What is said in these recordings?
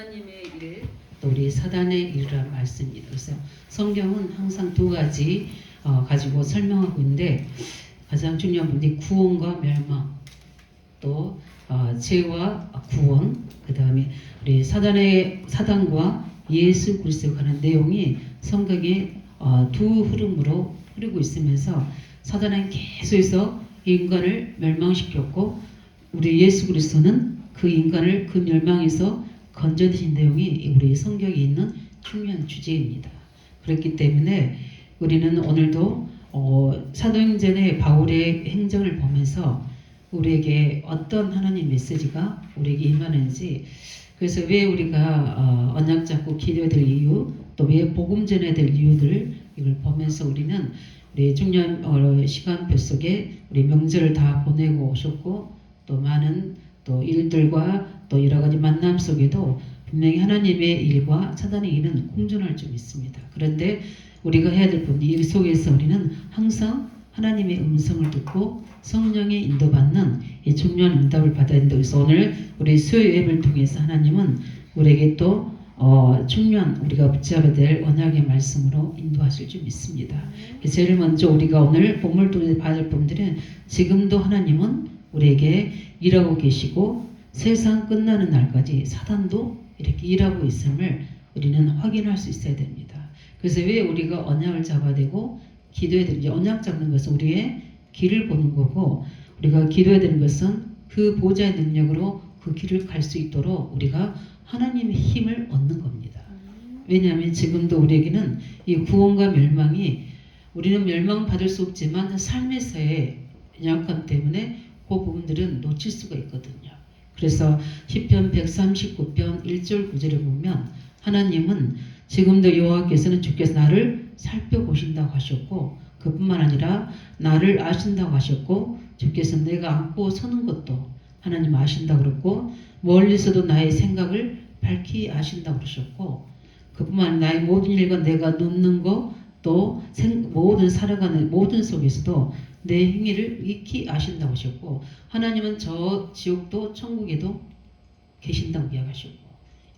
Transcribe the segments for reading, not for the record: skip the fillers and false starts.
하나님의 일, 또 우리 사단의 일이라는 말씀입니다. 그래서 성경은 항상 두 가지 가지고 설명하고 있는데, 가장 중요한 부분이 구원과 멸망, 또 죄와 구원, 그 다음에 우리 사단과 예수 그리스도에 관한 내용이 성경에 두 흐름으로 흐르고 있으면서, 사단은 계속해서 인간을 멸망시켰고, 우리 예수 그리스도는 그 인간을 그 멸망에서 건져내신 내용이 우리 성경에 있는 중요한 주제입니다. 그렇기 때문에 우리는 오늘도 사도행전의 바울의 행정을 보면서 우리에게 어떤 하나님 메시지가 우리에게 임하는지, 그래서 왜 우리가 언약 잡고 기도해야 될 이유, 또 왜 복음 전해야 될 이유들, 이걸 보면서 우리는 우리 중요한 시간표 속에 우리 명절을 다 보내고 오셨고, 또 많은 또 일들과 또 여러 가지 만남 속에도 분명히 하나님의 일과 사단의 일은 공존할 줄 믿습니다. 그런데 우리가 해야 될 부분이, 이 속에서 우리는 항상 하나님의 음성을 듣고 성령의 인도받는 이 중요한 응답을 받아야 된다. 그래서 오늘 우리 수요 예배를 통해서 하나님은 우리에게 또 중요한 우리가 붙잡아야 될 언약의 말씀으로 인도하실 줄 믿습니다. 제일 먼저 우리가 오늘 본문을 통해서 받을 부분들은, 지금도 하나님은 우리에게 일하고 계시고 세상 끝나는 날까지 사단도 이렇게 일하고 있음을 우리는 확인할 수 있어야 됩니다. 그래서 왜 우리가 언약을 잡아야 되고 기도해야 되는지, 언약 잡는 것은 우리의 길을 보는 거고, 우리가 기도해야 되는 것은 그 보좌의 능력으로 그 길을 갈 수 있도록 우리가 하나님의 힘을 얻는 겁니다. 왜냐하면 지금도 우리에게는 이 구원과 멸망이, 우리는 멸망받을 수 없지만 삶에서의 약함 때문에 그 부분들은 놓칠 수가 있거든요. 그래서 시편 139편 1절 9절에 보면, 하나님은 지금도 여호와께서는 주께서 나를 살펴보신다고 하셨고, 그뿐만 아니라 나를 아신다고 하셨고, 주께서 내가 앉고 서는 것도 하나님 아신다고 그랬고, 멀리서도 나의 생각을 밝히 아신다고 그러셨고, 그뿐만 아니라 나의 모든 일과 내가 눕는 것, 또 모든 살아가는 모든 속에서도 내 행위를 익히 아신다고 하셨고, 하나님은 저 지옥도 천국에도 계신다고 이야기하셨고,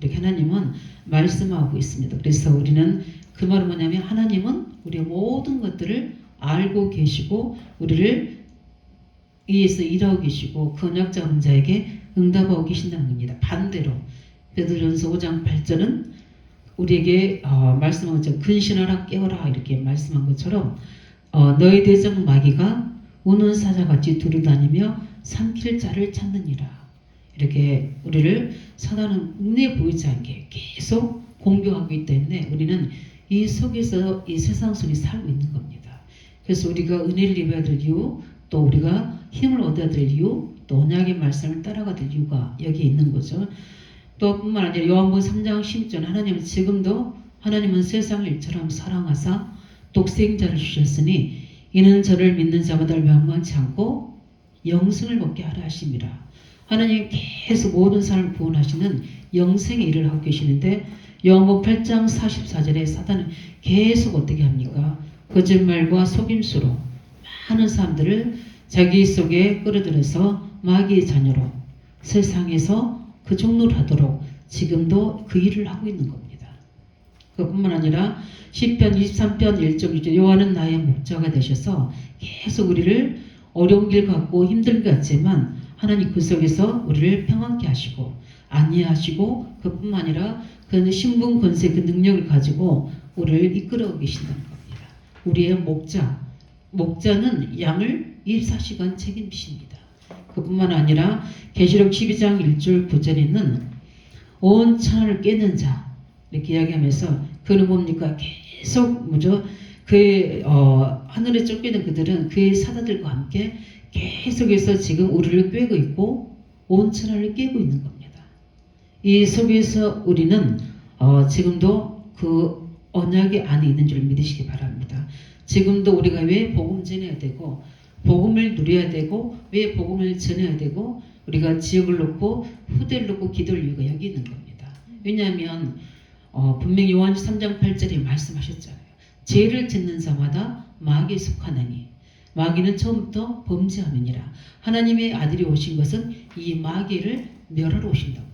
이렇게 하나님은 말씀하고 있습니다. 그래서 우리는 그 말은 뭐냐면, 하나님은 우리의 모든 것들을 알고 계시고 우리를 위해서 일하고 계시고 그 언약 잡은 자에게 응답하고 계신다는 겁니다. 반대로 베드로전서 5장 8절은 우리에게 말씀한 것처럼 근신하라 깨어라 이렇게 말씀한 것처럼, 너희 대적 마귀가 우는 사자같이 두루다니며 삼킬 자를 찾느니라. 이렇게 우리를 사단은 눈에 보이지 않게 계속 공격하고 있기 때문에 우리는 이 속에서, 이 세상 속에 살고 있는 겁니다. 그래서 우리가 은혜를 입어야 될 이유, 또 우리가 힘을 얻어야 될 이유, 또 언약의 말씀을 따라가야 될 이유가 여기 있는 거죠. 또 뿐만 아니라 요한복음 3장 10절, 하나님은 지금도 하나님은 세상을 일처럼 사랑하사 독생자를 주셨으니 이는 저를 믿는 자마다 멸망치 않고 영생을 얻게 하려 하심이라. 하나님 계속 모든 사람을 구원하시는 영생의 일을 하고 계시는데, 요한복음 8장 44절에 사단은 계속 어떻게 합니까? 거짓말과 속임수로 많은 사람들을 자기 속에 끌어들여서 마귀의 자녀로 세상에서 그 종로를 하도록 지금도 그 일을 하고 있는 겁니다. 그뿐만 아니라 시편 23편 1절 2절, 여호와는 나의 목자가 되셔서 계속 우리를 어려운 길 같고 힘든 것 같지만 하나님 그 속에서 우리를 평안케 하시고 안위하시고, 그뿐만 아니라 그 신분 권세 그 능력을 가지고 우리를 이끌어 계신다는 겁니다. 우리의 목자는 양을 24시간 책임지십니다. 그뿐만 아니라 계시록 12장 1절 9절에는 온 천하를 깨는 자 이렇게 이야기하면서, 그는 뭡니까? 계속 그의 하늘에 쫓기는 그들은 그의 사자들과 함께 계속해서 지금 우리를 꿰고 있고 온 천하를 깨고 있는 겁니다. 이 속에서 우리는 지금도 그 언약의 안에 있는 줄 믿으시기 바랍니다. 지금도 우리가 왜 복음 전해야 되고 복음을 누려야 되고 왜 복음을 전해야 되고 우리가 지역을 놓고 후대를 놓고 기도를 이유가 여기 있는 겁니다. 왜냐하면 분명히 요한복음 3장 8절에 말씀하셨잖아요. 죄를 짓는 자마다 마귀에 속하나니 마귀는 처음부터 범죄하느니라. 하나님의 아들이 오신 것은 이 마귀를 멸하러 오신다고.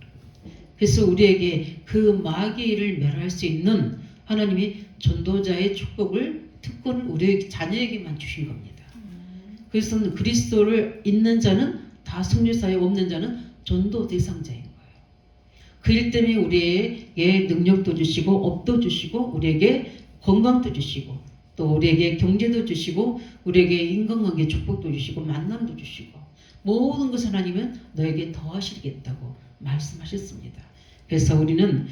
그래서 우리에게 그 마귀를 멸할 수 있는 하나님이 전도자의 축복을 특권을 우리 자녀에게만 주신 겁니다. 그래서 그리스도를 있는 자는 다 성령사에 없는 자는 전도 대상자인 거예요. 그 일 때문에 우리에게 능력도 주시고 업도 주시고 우리에게 건강도 주시고 또 우리에게 경제도 주시고 우리에게 인간관계 축복도 주시고 만남도 주시고 모든 것을 하나님은 너에게 더하시겠다고 말씀하셨습니다. 그래서 우리는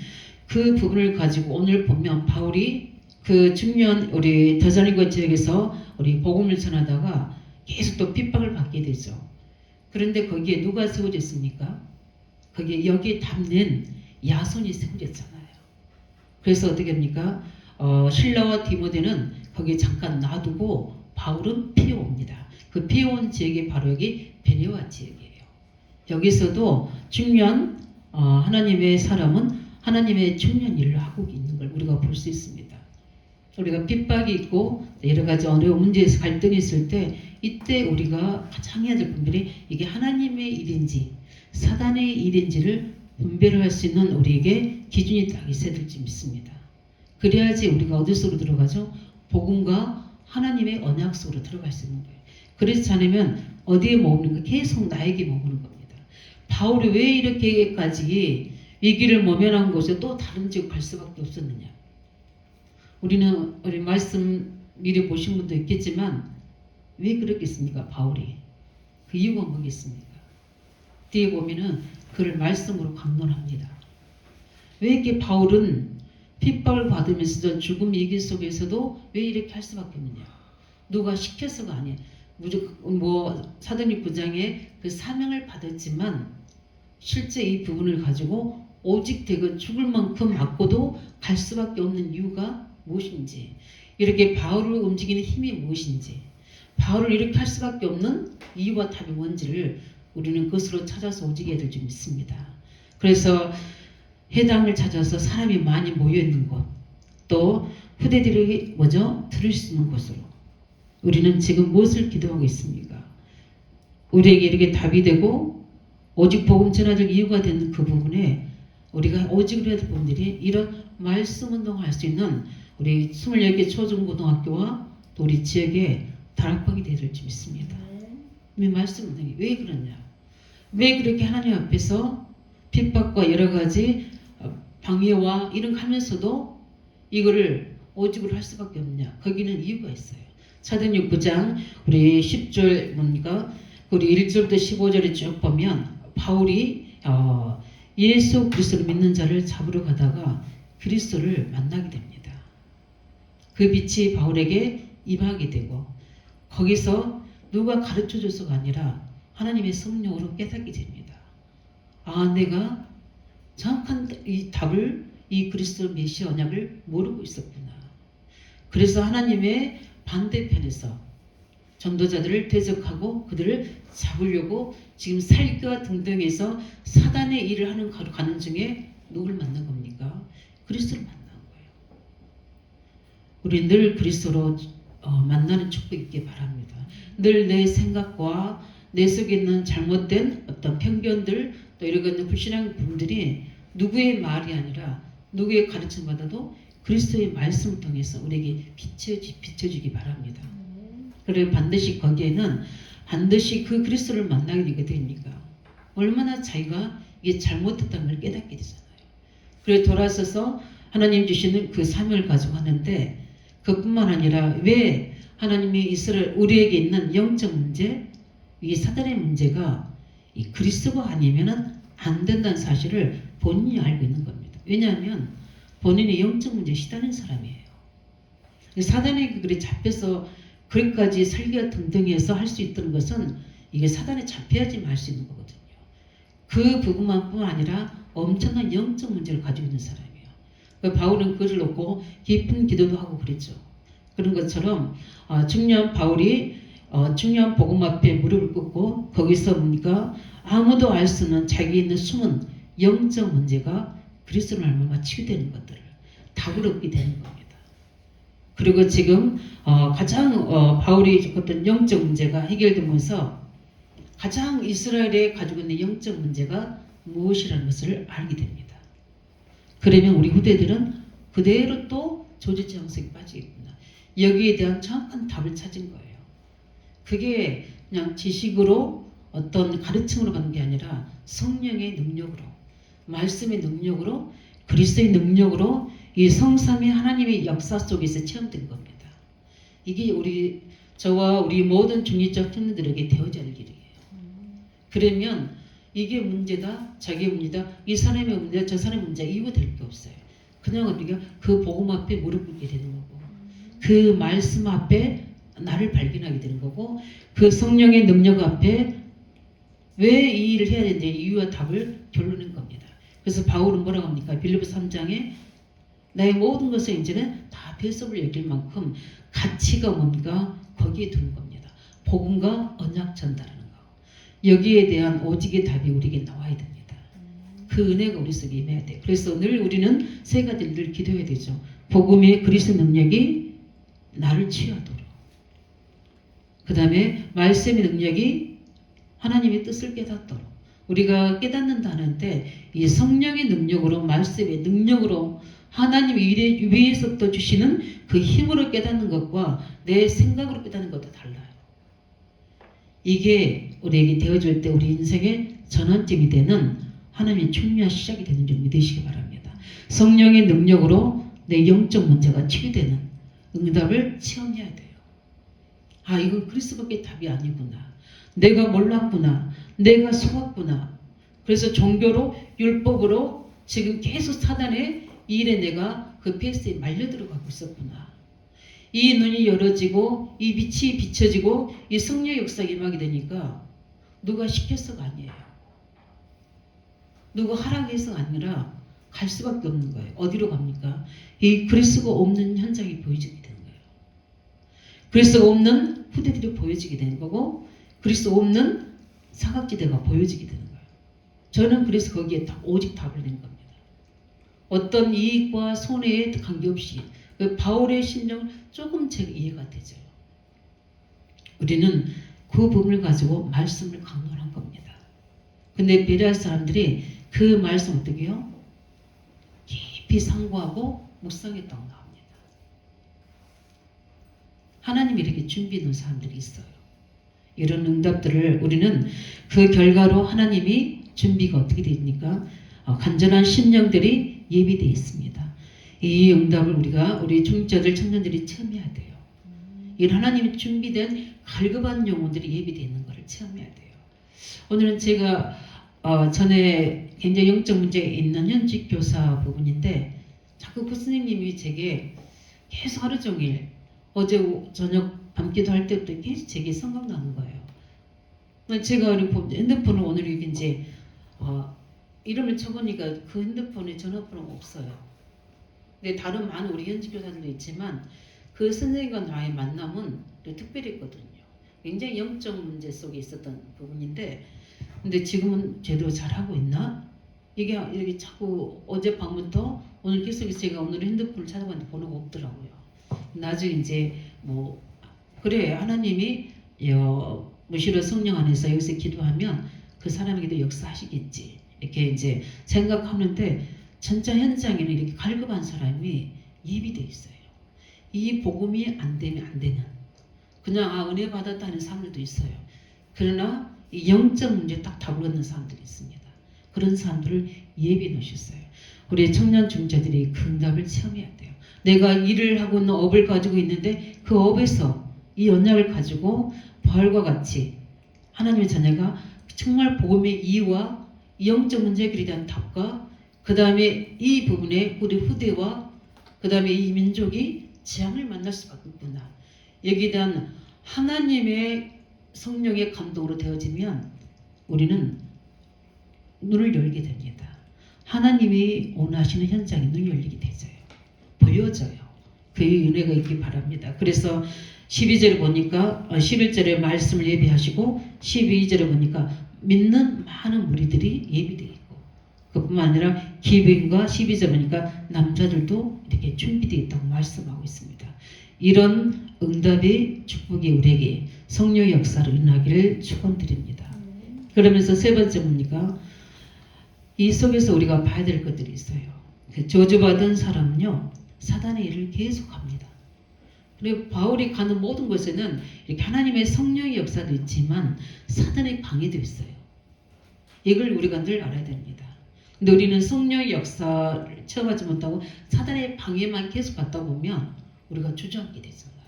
그 부분을 가지고 오늘 보면 바울이 그 중요한 우리 데살로니가 지역에서 우리 복음을 전하다가 계속 또 핍박을 받게 되죠. 그런데 거기에 누가 세워졌습니까? 거기에 여기에 담는 야손이 세워졌잖아요. 그래서 어떻게 합니까? 실라와 디모데는 거기에 잠깐 놔두고 바울은 피어옵니다. 그 피어온 지역이 바로 여기 베레와 지역이에요. 여기서도 중요한 하나님의 사람은 하나님의 중요한 일을 하고 있는 걸 우리가 볼 수 있습니다. 우리가 핍박이 있고 여러 가지 어려운 문제에서 갈등이 있을 때 이때 우리가 가장 해야 될 분들이 이게 하나님의 일인지 사단의 일인지를 분별을 할 수 있는 우리에게 기준이 딱 있어야 될지 믿습니다. 그래야지 우리가 어디 속으로 들어가죠? 복음과 하나님의 언약 속으로 들어갈 수 있는 거예요. 그렇지 않으면 어디에 머무는가? 계속 나에게 머무는 겁니다. 바울이 왜 이렇게까지 위기를 모면한 곳에 또 다른 지역 갈 수밖에 없었느냐? 우리는 우리 말씀 미리 보신 분도 있겠지만 왜 그렇겠습니까? 바울이 그 이유가 뭐겠습니까? 뒤에 보면은 그를 말씀으로 강론합니다. 왜 이렇게 바울은 핍박을 받으면서도 죽음 위기 속에서도 왜 이렇게 할 수밖에 없느냐? 누가 시켜서가 아니에요. 무조건 사도행전 9장에 그 사명을 받았지만 실제 이 부분을 가지고 오직 대거 죽을 만큼 맞고도 갈 수밖에 없는 이유가 무엇인지, 이렇게 바울을 움직이는 힘이 무엇인지, 바울을 이렇게 할 수밖에 없는 이유와 답이 뭔지를 우리는 그것으로 찾아서 움직여야 될 줄 믿습니다. 그래서 해당을 찾아서 사람이 많이 모여있는 곳, 또 후대들이 들을 수 있는 곳으로 우리는 지금 무엇을 기도하고 있습니까? 우리에게 이렇게 답이 되고 오직 복음 전하될 이유가 되는 그 부분에 우리가 오직으로 해야 될 분들이 이런 말씀 운동을 할 수 있는 우리 24개 초중고등학교와 또 우리 지역에 다락방이 되어야 될지 믿습니다. 말씀 운동이 왜 그러냐? 왜 그렇게 하나님 앞에서 핍박과 여러 가지 방해와 이런 거 하면서도 이거를 오직으로 할 수밖에 없냐? 거기는 이유가 있어요. 사도행전 9장 우리 10절 보니까 우리 1절부터 15절에 쭉 보면 바울이 예수 그리스도를 믿는 자를 잡으러 가다가 그리스도를 만나게 됩니다. 그 빛이 바울에게 임하게 되고 거기서 누가 가르쳐줘서가 아니라 하나님의 성령으로 깨닫게 됩니다. 내가 정확한 이 답을 이 그리스도 메시아 언약을 모르고 있었구나. 그래서 하나님의 반대편에서 전도자들을 대적하고 그들을 잡으려고 지금 살기와 등등해서 사단의 일을 하는 가는 중에 누굴 만난 겁니까? 그리스도를 만난 거예요. 우리 늘 그리스도로 만나는 축복 있게 바랍니다. 늘 내 생각과 내 속에 있는 잘못된 어떤 편견들 또 이런 불신한 분들이 누구의 말이 아니라 누구의 가르침 받아도 그리스도의 말씀을 통해서 우리에게 비춰주기 바랍니다. 그리고 반드시 거기에는 반드시 그 그리스도를 만나게 되게 됩니까? 얼마나 자기가 이게 잘못했다는 걸 깨닫게 되잖아요. 그리고 돌아서서 하나님 주시는 그 사명을 가지고 하는데 그뿐만 아니라 왜 하나님이 이스라엘 우리에게 있는 영적 문제, 이 사단의 문제가 이 그리스도가 아니면은 안 된다는 사실을 본인이 알고 있는 겁니다. 왜냐하면 본인이 영적 문제에 시달린 사람이에요. 사단의 글에 잡혀서 그리까지 설교 등등해서 할 수 있다는 것은 이게 사단에 잡혀야지만 할 수 있는 거거든요. 그 부분만뿐 아니라 엄청난 영적 문제를 가지고 있는 사람이에요. 바울은 그를 놓고 깊은 기도도 하고 그랬죠. 그런 것처럼 중요한 바울이 중요한 복음 앞에 무릎을 꿇고 거기서 보니까 아무도 알 수 없는 자기 있는 숨은 영적 문제가 그리스도를 알면 치유되는 것들을 답을 얻게 되는 겁니다. 그리고 지금 가장 바울이 겪었던 영적 문제가 해결되면서 가장 이스라엘에 가지고 있는 영적 문제가 무엇이라는 것을 알게 됩니다. 그러면 우리 후대들은 그대로 또 조지장성에 빠지겠구나. 여기에 대한 정확한 답을 찾은 거예요. 그게 그냥 지식으로 어떤 가르침으로 가는 게 아니라 성령의 능력으로, 말씀의 능력으로, 그리스도의 능력으로 이 성삼위 하나님의 역사 속에서 체험된 겁니다. 이게 저와 우리 모든 중리적 청년들에게 되어져야 할 일이에요. 그러면 이게 문제다, 자기의 문제다, 이 사람의 문제다, 저 사람의 문제다, 이유가 될 게 없어요. 그냥 우리가 그 복음 앞에 무릎 꿇게 되는 거고, 그 말씀 앞에 나를 발견하게 되는 거고, 그 성령의 능력 앞에 왜 이 일을 해야 되는지 이유와 답을 결론낸 겁니다. 그래서 바울은 뭐라고 합니까? 빌립보서 3장에 나의 모든 것을 이제는 다 배속을 여길 만큼 가치가 뭡니까? 거기에 두는 겁니다. 복음과 언약 전달하는 거. 여기에 대한 오직의 답이 우리에게 나와야 됩니다. 그 은혜가 우리 속에 임해야 돼요. 그래서 늘 우리는 세 가지를 늘 기도해야 되죠. 복음의 그리스도 능력이 나를 취하도록. 그 다음에 말씀의 능력이 하나님의 뜻을 깨닫도록. 우리가 깨닫는다는데 이 성령의 능력으로, 말씀의 능력으로 하나님 위에서부터 주시는 그 힘으로 깨닫는 것과 내 생각으로 깨닫는 것도 달라요. 이게 우리에게 되어줄 때 우리 인생의 전환점이 되는 하나님의 충분한 시작이 되는 줄 믿으시기 바랍니다. 성령의 능력으로 내 영적 문제가 치유되는 응답을 체험해야 돼요. 아, 이건 그리스도밖에 답이 아니구나. 내가 몰랐구나. 내가 속았구나. 그래서 종교로, 율법으로 지금 계속 사단의 이 일에 내가 그 페이스에 말려 들어가고 있었구나. 이 눈이 열어지고 이 빛이 비춰지고 이 성령 역사가 임하게 되니까 누가 시켜서가 아니에요. 누가 하라고해서가 아니라 갈 수밖에 없는 거예요. 어디로 갑니까? 이 그리스도가 없는 현장이 보여지게 되는 거예요. 그리스도가 없는 후대들이 보여지게 되는 거고, 그리스도 없는 사각지대가 보여지게 되는 거예요. 저는 그래서 거기에 오직 답을 낸 겁니다. 어떤 이익과 손해에 관계없이 바울의 심정을 조금 제가 이해가 되죠. 우리는 그 부분을 가지고 말씀을 강론한 겁니다. 근데 베레아 사람들이 그 말씀 어떻게 해요? 깊이 상고하고 묵상했다고 나옵니다. 하나님이 이렇게 준비해 놓은 사람들이 있어요. 이런 응답들을 우리는 그 결과로 하나님이 준비가 어떻게 됩니까? 간절한 심령들이 예비되어 있습니다. 이 응답을 우리 중직자들, 청년들이 체험해야 돼요. 이 하나님이 준비된 갈급한 영혼들이 예비되어 있는 것을 체험해야 돼요. 오늘은 제가 전에 굉장히 영적 문제가 있는 현직 교사 부분인데, 자꾸 그 스님님이 제게 계속 하루 종일 어제 저녁 밤기도 할 때부터 계속 제게 생각나는 거예요. 제가 핸드폰을 오늘 이제 이름을 쳐보니까 그 핸드폰에 전화번호가 없어요. 근데 다른 많은 우리 현직 교사들도 있지만 그 선생님과 나의 만남은 특별히 했거든요. 굉장히 영적 문제 속에 있었던 부분인데, 근데 지금은 제대로 잘하고 있나? 이게 이렇게 자꾸 어젯밤부터 오늘 계속 제가 오늘 핸드폰을 찾아봤는데 번호가 없더라고요. 나중에 이제 그래, 하나님이 무시로 성령 안에서 여기서 기도하면 그 사람에게도 역사하시겠지, 이렇게 이제 생각하는데, 전자 현장에는 이렇게 갈급한 사람이 예비되어 있어요. 이 복음이 안 되면 안 되는, 그냥 은혜 받았다는 사람들도 있어요. 그러나 이 영적 문제에 딱 답을 얻는 사람들이 있습니다. 그런 사람들을 예비해 놓으셨어요. 우리 청년 중자들이 그 응답을 체험해야 돼요. 내가 일을 하고 있는 업을 가지고 있는데 그 업에서 이 언약을 가지고 바울과 같이 하나님의 자녀가 정말 복음의 이유와 영적 문제 해결에 대한 답과, 그 다음에 이 부분에 우리 후대와 그 다음에 이 민족이 재앙을 만날 수밖에 없구나. 여기에 대한 하나님의 성령의 감동으로 되어지면 우리는 눈을 열게 됩니다. 하나님이 원하시는 현장에 눈이 열리게 되져요. 보여져요. 그의 은혜가 있기 바랍니다. 그래서 12절을 보니까 11절에 말씀을 예비하시고 12절에 보니까 믿는 많은 무리들이 예비되어 있고, 그뿐만 아니라 기브인과 12절 보니까 남자들도 이렇게 준비되어 있다고 말씀하고 있습니다. 이런 응답의 축복이 우리에게 성령의 역사를 일어나기를 축원드립니다. 그러면서 세 번째 뭡니까? 이 속에서 우리가 봐야 될 것들이 있어요. 그 저주받은 사람은요 사단의 일을 계속합니다. 그리고 바울이 가는 모든 곳에는 이렇게 하나님의 성령의 역사도 있지만 사단의 방해도 있어요. 이걸 우리가 늘 알아야 됩니다. 근데 우리는 성령의 역사를 체험하지 못하고 사단의 방해만 계속 받다 보면 우리가 주저앉게 되잖아요.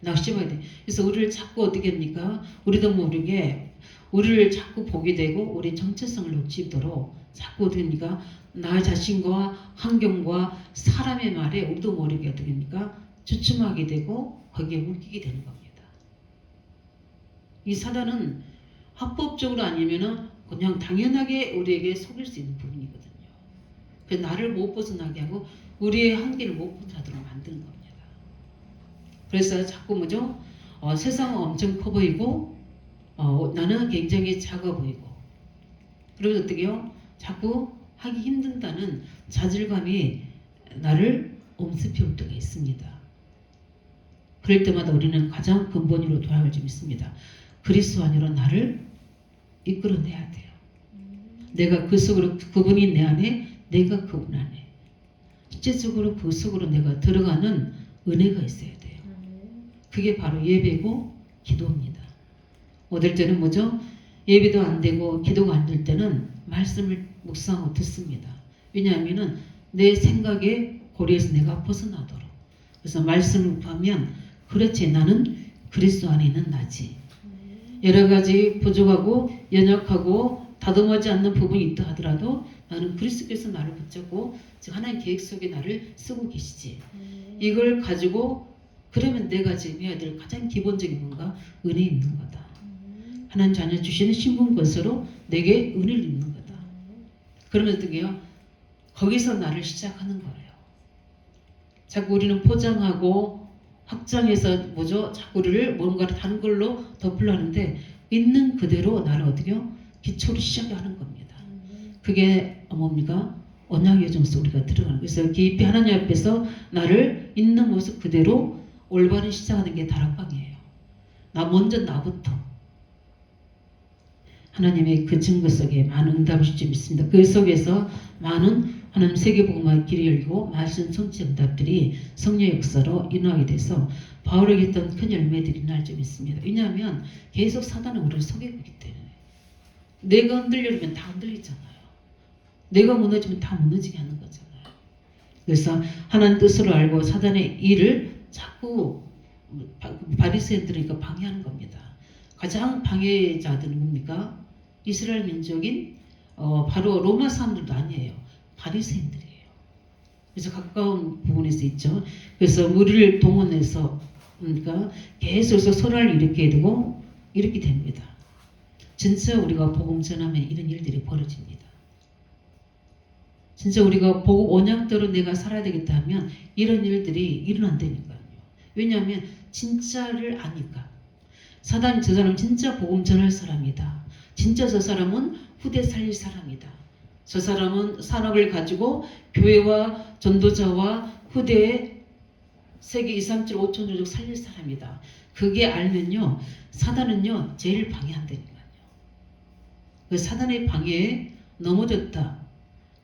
낙심하게 돼. 그래서 우리를 자꾸 어떻게 합니까? 우리도 모르게 우리를 자꾸 보게 되고 우리 정체성을 놓치도록 자꾸 어떻게 합니까? 나 자신과 환경과 사람의 말에 우리도 모르게 어떻게 합니까? 주춤하게 되고 거기에 묶이게 되는 겁니다. 이 사단은 합법적으로 아니면은 그냥 당연하게 우리에게 속일 수 있는 부분이거든요. 그 나를 못 벗어나게 하고 우리의 한계를 못 벗어나도록 만드는 겁니다. 그래서 자꾸 뭐죠? 세상은 엄청 커 보이고 나는 굉장히 작아 보이고 그리고 어떻게요? 자꾸 하기 힘든다는 자질감이 나를 엄습해 올 때가 있습니다. 그럴 때마다 우리는 가장 근본으로 돌아갈 점이 있습니다. 그리스도 안으로 나를 이끌어내야 돼요. 내가 그 속으로 그분이 내 안에 내가 그분 안에 실제적으로 그 속으로 내가 들어가는 은혜가 있어야 돼요. 그게 바로 예배고 기도입니다. 어떨 때는 뭐죠? 예배도 안 되고 기도가 안 될 때는 말씀을 묵상하고 듣습니다. 왜냐하면 내 생각에 고리에서 내가 벗어나도록. 그래서 말씀을 보면 그렇지 나는 그리스도 안에 있는 나지. 여러 가지 부족하고 연약하고 다듬어지 않는 부분이 있다 하더라도 나는 그리스도께서 나를 붙잡고 즉 하나님 계획 속에 나를 쓰고 계시지. 이걸 가지고 그러면 내가 지금 해야 될 가장 기본적인 뭔가 은혜 있는 거다. 하나님 자녀 주시는 신분 권세로 내게 은혜를 입는 거다. 그러면 어떻게요? 거기서 나를 시작하는 거예요. 자꾸 우리는 포장하고 확장해서 뭐죠? 자꾸 우리를 뭔가를 다른 걸로 덮으려 하는데 있는 그대로 나를 어떻게요? 기초로 시작하는 겁니다. 그게 뭡니까? 언약의 정서 우리가 들어가는 거예요. 그래서 깊이 하나님 앞에서 나를 있는 모습 그대로 올바른 시작하는 게 다락방이에요. 먼저 나부터 하나님의 그 증거 속에 많은 응답을 줄 줄 믿습니다. 그 속에서 많은 하나님 세계복음화의 길이 열리고 말씀 성취 응답들이 성령의 역사로 인하게 돼서 바울에게 했던 큰 열매들이 날 줄 믿습니다. 왜냐하면 계속 사단은 우리를 속이고 있기 때문에 내가 흔들리면 다 흔들리잖아요. 내가 무너지면 다 무너지게 하는 거잖아요. 그래서 하나님 뜻으로 알고 사단의 일을 자꾸 바리새인들이니까 방해하는 겁니다. 가장 방해자들은 뭡니까? 이스라엘 민족인 바로 로마 사람들도 아니에요. 바리새인들이에요. 그래서 가까운 부분에서 있죠. 그래서 우리를 동원해서 그러니까 계속해서 소란을 일으키게 되고 이렇게 됩니다. 진짜 우리가 복음 전하면 이런 일들이 벌어집니다. 진짜 우리가 복음 언약대로 내가 살아야 되겠다 하면 이런 일들이 일어난다니까요. 왜냐하면 진짜를 아니까. 사단 저 사람 진짜 복음 전할 사람이다. 진짜 저 사람은 후대 살릴 사람이다. 저 사람은 산업을 가지고 교회와 전도자와 후대의 세계 2, 3, 7, 5천 조직 살릴 사람이다. 그게 알면요. 사단은요. 제일 방해한다니까요. 그 사단의 방해에 넘어졌다.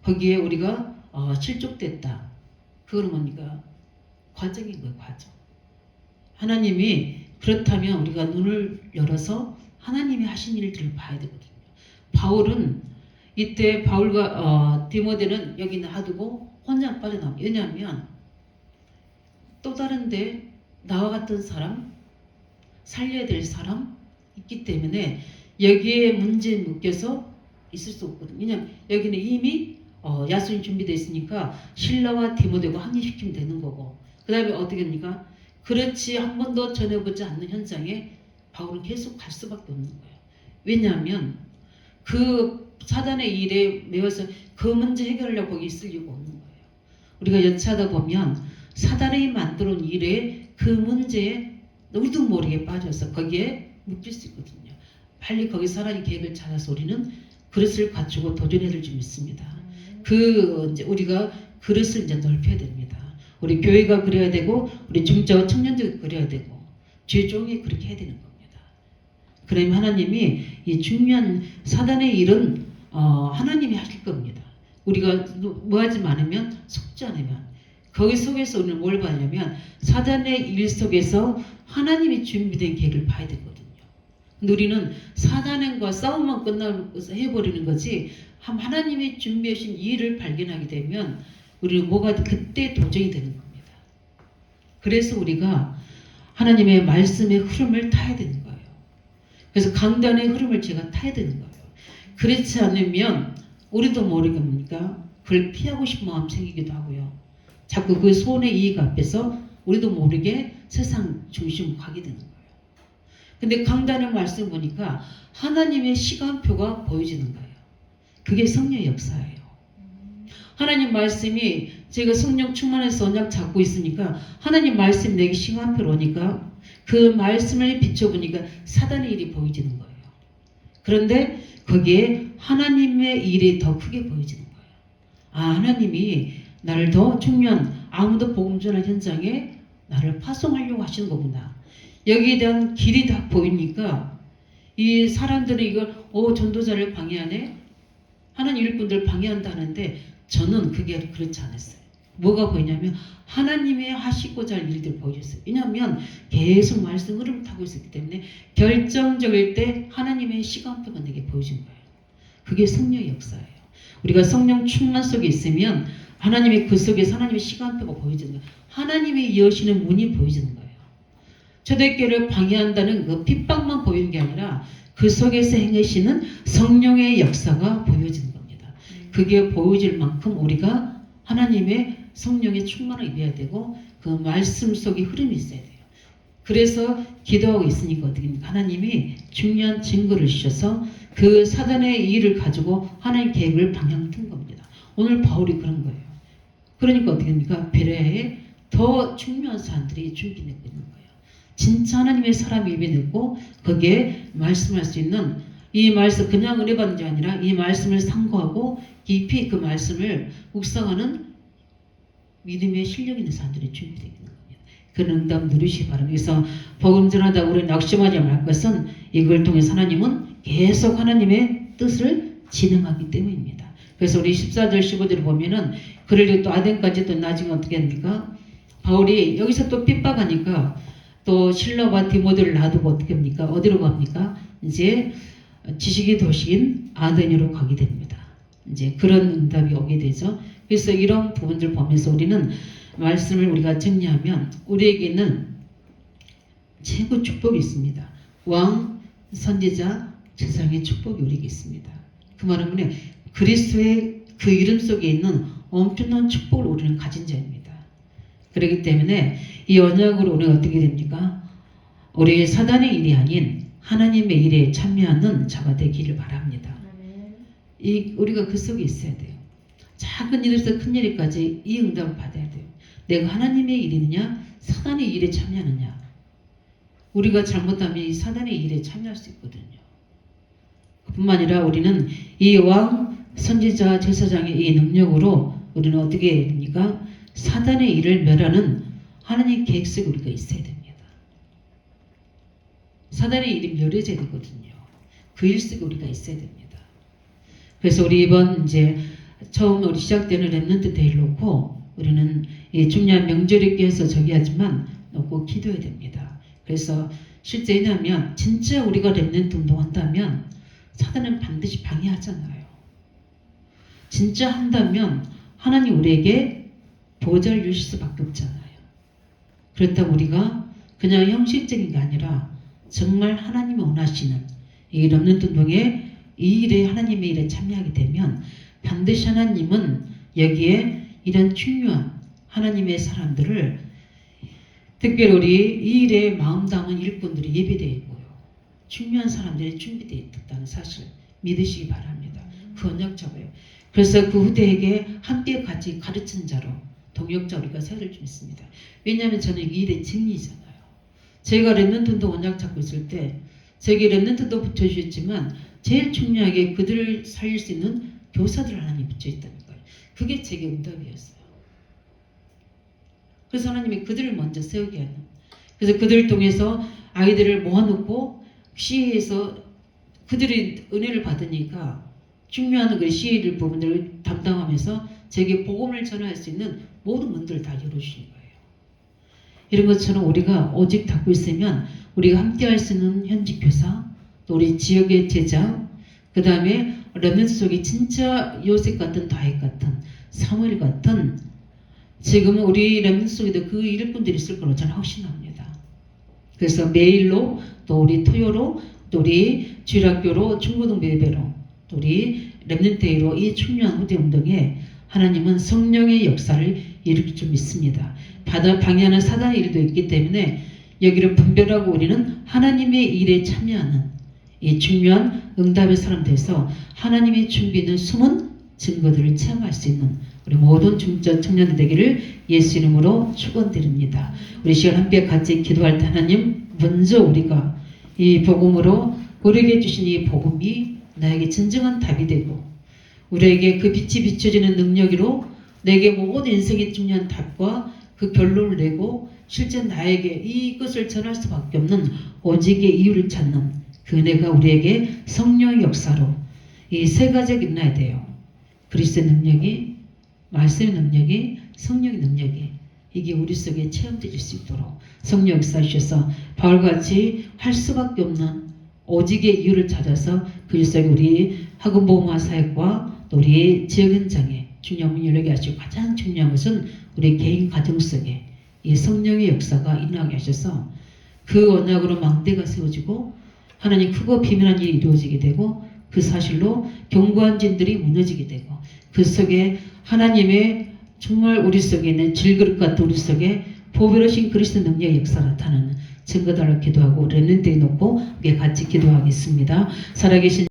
거기에 우리가 실족됐다. 그거는 뭡니까? 과정인 거예요. 과정. 하나님이 그렇다면 우리가 눈을 열어서 하나님이 하신 일들을 봐야 되거든요. 바울은 이때 바울과 디모데는 여기 놔두고 혼자 빠져나옵니다. 왜냐하면 또 다른데 나와 같은 사람 살려야 될 사람 있기 때문에 여기에 문제에 묶여서 있을 수 없거든요. 왜냐하면 여기는 이미 야손이 준비되어 있으니까 실라와 디모데가 합류시키면 되는 거고 그 다음에 어떻게 합니까? 그렇지 한 번도 전해보지 않는 현장에 바울은 계속 갈 수밖에 없는 거예요. 왜냐하면 그 사단의 일에 매여서 그 문제 해결하려고 거기 있을 이유가 없는 거예요. 우리가 연차하다 보면 사단이 만들어 온 일에 그 문제에 우리도 모르게 빠져서 거기에 묶일 수 있거든요. 빨리 거기서 하나님 계획을 찾아서 우리는 그릇을 갖추고 도전해야 될 줄 믿습니다. 이제 우리가 그릇을 이제 넓혀야 됩니다. 우리 교회가 그래야 되고 우리 중자와 청년들이 그래야 되고 죄종이 그렇게 해야 되는 겁니다. 그러면 하나님이 이 중요한 사단의 일은 하나님이 하실 겁니다. 우리가 뭐 하지 않으면 속지 않으면 거기 속에서 우리는 뭘 봐냐면 사단의 일 속에서 하나님이 준비된 계획을 봐야 되거든요. 근데 우리는 사단과 싸움만 끝나고 해버리는 거지 하나님이 준비하신 일을 발견하게 되면 우리는 뭐가 그때 도전이 되는 겁니다. 그래서 우리가 하나님의 말씀의 흐름을 타야 되는 거예요. 그래서 강단의 흐름을 제가 타야 되는 거예요. 그렇지 않으면 우리도 모르게 뭡니까? 그걸 피하고 싶은 마음 생기기도 하고요. 자꾸 그 손의 이익 앞에서 우리도 모르게 세상 중심으로 가게 되는 거예요. 근데 강단의 말씀 보니까 하나님의 시간표가 보여지는 거예요. 그게 성령의 역사예요. 하나님 말씀이 제가 성령 충만해서 언약 잡고 있으니까 하나님 말씀 내게 시간표로 오니까 그 말씀을 비춰보니까 사단의 일이 보여지는 거예요. 그런데 거기에 하나님의 일이 더 크게 보여지는 거예요. 아, 하나님이 나를 더 중요한 아무도 복음 전할 현장에 나를 파송하려고 하시는 거구나. 여기에 대한 길이 다 보이니까 이 사람들이 이걸 전도자를 방해하네? 하나님 일꾼들 방해한다는데 저는 그게 그렇지 않았어요. 뭐가 보이냐면 하나님의 하시고자 할 일들이 보여졌어요. 왜냐하면 계속 말씀 흐름을 타고 있었기 때문에 결정적일 때 하나님의 시간표가 내게 보여진 거예요. 그게 성령의 역사예요. 우리가 성령 충만 속에 있으면 하나님의 그 속에서 하나님의 시간표가 보여지는 거예요. 하나님의 여시는 문이 보여지는 거예요. 초대교회를 방해한다는 그 핍박만 보이는 게 아니라 그 속에서 행하시는 성령의 역사가 보여지는 겁니다. 그게 보여질 만큼 우리가 하나님의 성령의 충만을 입어야 되고 그 말씀 속에 흐름이 있어야 돼요. 그래서 기도하고 있으니까 어떻게 됩니까? 하나님이 중요한 증거를 주셔서 그 사단의 일을 가지고 하나님 계획을 방향 튼 겁니다. 오늘 바울이 그런 거예요. 그러니까 어떻게 됩니까? 베레아에 더 중요한 사람들이 준비되고 있는 거예요. 진짜 하나님의 사람이 입에내고 거기에 말씀할 수 있는 이 말씀 그냥 은혜 받는 게 아니라 이 말씀을 상고하고 깊이 그 말씀을 묵상하는 믿음의 실력 있는 사람들이 준비되어 있는 겁니다. 그런 응답 누리시기 바랍니다. 그래서 복음 전하다가 우리는 낙심하지 말 것은 이걸 통해서 하나님은 계속 하나님의 뜻을 진행하기 때문입니다. 그래서 우리 14절 15절을 보면은 그를 또 아덴까지 또 나중에 어떻게 합니까? 바울이 여기서 또 핍박하니까 또 실라와 디모데를 놔두고 어떻게 합니까? 어디로 갑니까? 이제 지식의 도시인 아덴으로 가게 됩니다. 이제 그런 응답이 오게 되죠. 그래서 이런 부분들 보면서 우리는 말씀을 우리가 정리하면 우리에게는 최고 축복이 있습니다. 왕, 선지자, 제사장의 축복이 우리에게 있습니다. 그 말은 그리스도의 그 이름 속에 있는 엄청난 축복을 우리는 가진 자입니다. 그렇기 때문에 이 언약으로 우리가 어떻게 됩니까? 우리 사단의 일이 아닌 하나님의 일에 참여하는 자가 되기를 바랍니다. 우리가 그 속에 있어야 돼요. 작은 일에서 큰 일까지 이 응답을 받아야 돼요. 내가 하나님의 일이느냐 사단의 일에 참여하느냐. 우리가 잘못하면 이 사단의 일에 참여할 수 있거든요. 뿐만 아니라 우리는 이 왕, 선지자, 제사장의 이 능력으로 우리는 어떻게 해야 됩니까? 사단의 일을 멸하는 하나님 계획 속에 우리가 있어야 됩니다. 사단의 일이 멸해져야 되거든요. 그 일 속에 우리가 있어야 됩니다. 그래서 우리 이번 이제 처음 우리 시작되는 렘넌트 데이를 놓고 우리는 이 중요한 명절에 끼어서 저기 하지만 놓고 기도해야 됩니다. 그래서 실제 왜냐하면 진짜 우리가 렘넌트 운동한다면 사단은 반드시 방해하잖아요. 진짜 한다면 하나님 우리에게 보좌를 주실 수밖에 없잖아요. 그렇다고 우리가 그냥 형식적인 게 아니라 정말 하나님이 원하시는 이 렘넌트 운동의 이 일에 하나님의 일에 참여하게 되면 반드시 하나님은 여기에 이런 중요한 하나님의 사람들을 특별히 우리 이 일에 마음 담은 일꾼들이 예비되어 있고요. 중요한 사람들이 준비되어 있다는 사실 믿으시기 바랍니다. 그 언약 잡아요. 그래서 그 후대에게 함께 같이 가르친 자로 동역자 우리가 세를 좀 있습니다. 왜냐하면 저는 이 일의 증인이잖아요. 제가 렘넌트 운동 언약 잡고 있을 때 제게 렘넌트도 붙여주셨지만 제일 중요하게 그들을 살릴 수 있는 교사들을 하나님 붙여있다는 거예요. 그게 제게 응답이었어요. 그래서 하나님이 그들을 먼저 세우게 하는. 그래서 그들을 통해서 아이들을 모아놓고 시에서 그들이 은혜를 받으니까 중요한 그 CL 부분들을 담당하면서 제게 복음을 전할 수 있는 모든 문들을 다 열어주신 거예요. 이런 것처럼 우리가 오직 닫고 있으면 우리가 함께 할 수 있는 현직 교사, 또 우리 지역의 제자, 그 다음에 렘넌트 속에 진짜 요셉 같은 다윗 같은 사무엘 같은 지금 우리 렘넌트 속에도 그 일꾼들이 있을 거로 저는 확신합니다. 그래서 매일로 또 우리 토요로 또 우리 주일학교로 중고등부 예배로 또 우리 렘넌트회로 이 중요한 후대 운동에 하나님은 성령의 역사를 일으킬 줄 믿습니다. 방해하는 사단의 일도 있기 때문에 여기를 분별하고 우리는 하나님의 일에 참여하는 이 중요한 응답의 사람 돼서 하나님의 준비는 숨은 증거들을 체험할 수 있는 우리 모든 중전 청년들 되기를 예수 이름으로 축원드립니다. 우리 시간 함께 같이 기도할 때 하나님 먼저 우리가 이 복음으로 우리에게 주신 이 복음이 나에게 진정한 답이 되고 우리에게 그 빛이 비춰지는 능력으로 내게 모든 인생의 중요한 답과 그 결론을 내고 실제 나에게 이것을 전할 수밖에 없는 오직의 이유를 찾는 그 은혜가 우리에게 성령의 역사로 이 세 가지가 일어나야 돼요. 그리스도의 능력이, 말씀의 능력이, 성령의 능력이 이게 우리 속에 체험될 수 있도록 성령 역사 주셔서 바울같이 할 수밖에 없는 오직의 이유를 찾아서 그 속에 우리 학원보험화 사역과 또 우리 지역 현장에 중요한 문을 열게 하시고 가장 중요한 것은 우리 개인 가정 속에 이 성령의 역사가 일어나게 하셔서 그 언약으로 망대가 세워지고 하나님 크고 비밀한 일이 이루어지게 되고 그 사실로 견고한 진들이 무너지게 되고 그 속에 하나님의 정말 우리 속에 있는 질그릇 같은 우리 속에 보배로신 그리스도 능력의 역사 나타나는 증거달라 기도하고 렘넌트에 놓고 우리 같이 기도하겠습니다. 살아계신